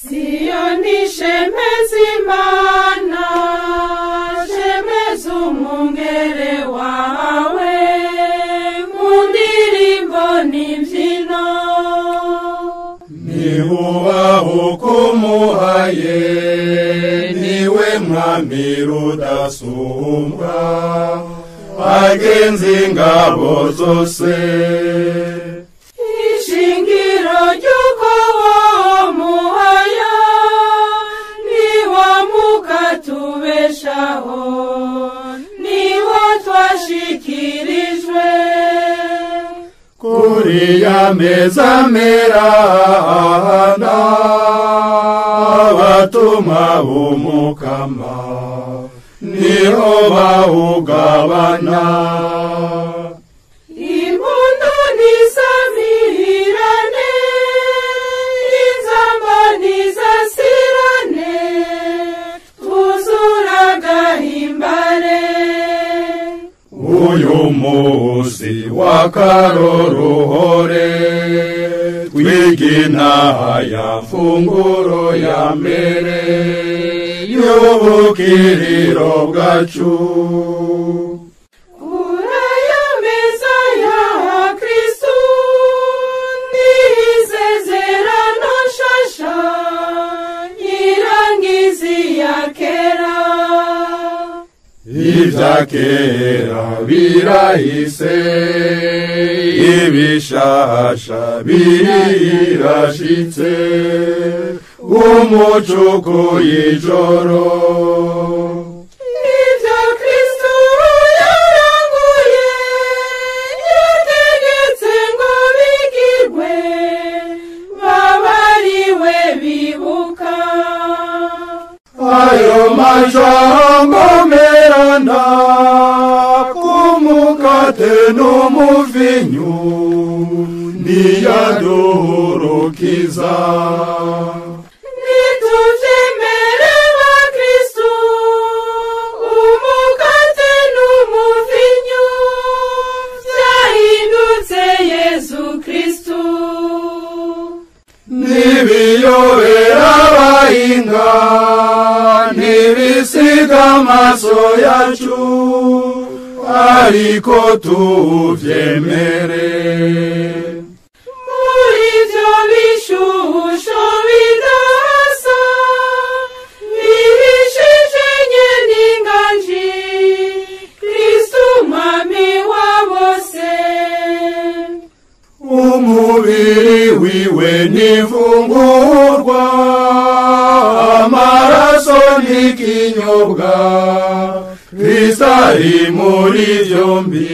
Siyoni shemeza Imana, shemeza umwungere wawe, mu ndirimbo n'imbyino. Niwubahuka umuhaye, niwe mwami rudasumbwa, agenza ingabo zose. Ishingiro ry'uko wamuhaya, niwo mukatubeshaho, niwo twashikirijwe. Kuriya meza merana, abatumwa b'umukama, niho bawugabana. Impundu nisamirane, inzamba nizasirane, tuzuragahimbare. Uyu muzi w'akaroruhore, twigina ya funguro ya mbere y'ubukiriro bwacu. Uraya meza ya Kristu, n'isezerano nshasha, irangiza iya kera. Ibya kera birahise, ibishasha birashitse, umucuko y'ijoro. Ibyo Kristu yaranguye, yategetse ngo bigirwe, babariwe bibuka. Ayo majambo merana, kumukate n'umuvinyu, niyaduhurukiza. Nituvyemere ba Kristu, umukate n'umuvinyu, vyahindutse Yesu Kristu. Nibiyobera abahinga, nibisiga amaso yacu, ariko tuvyemere. Muri ivyo bishusho bidasa, bihishije n'inganji, Kristu mwami wa bose. Umubiri wiwe n'ifungurwa, amaraso n'ikinyobwa, Kristo ari muri vyombi.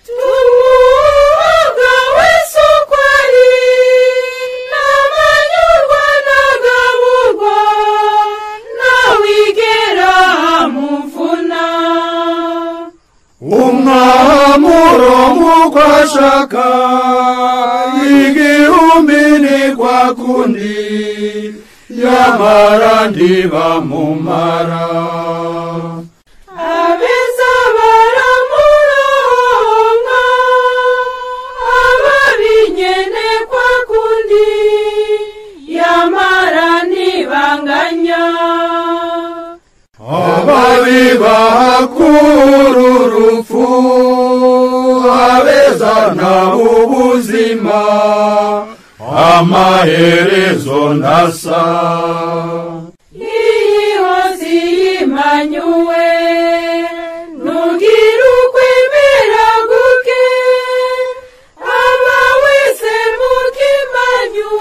Tumuga wese uko ari, n'amanyurwa n'agaburwa, ntawigera amuvuna. Umwamuro nk'uko ashaka, igihumbi ni kwa kundi, yamara ntibamumara. Abeza baramuronka, ababi nyene kwa kundi, yamara ntibanganya. Ababi bahakura urupfu, abeza nabo ubuzima, amaherezo ntasa. Iyi hozi yimanyuwe, nugira ukwemera guke, aba wese mukimanyu,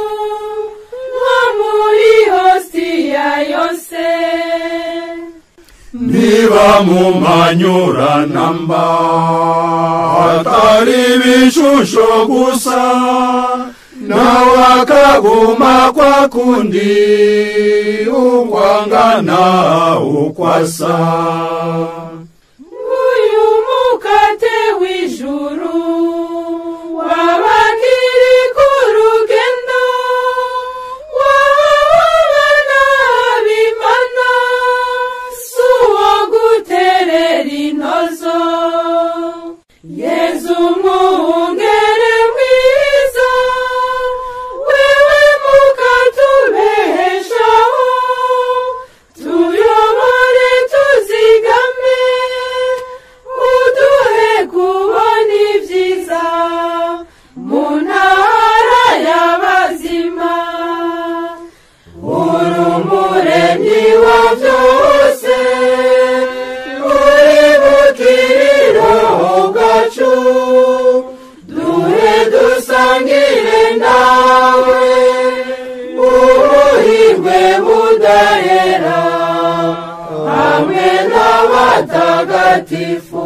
nko muri hostiya yose. Ntibamumanyura namba, atari ibishusho gusa, nawe akaguma kwa kundi, ukwangana ukwasa. Uyu mukate w'ijuru, wabakiri ku rugendo, wabana b'Imana, suwo guterera intozo. Yezu mwungere mwiza, wewe mukatu mutagatifu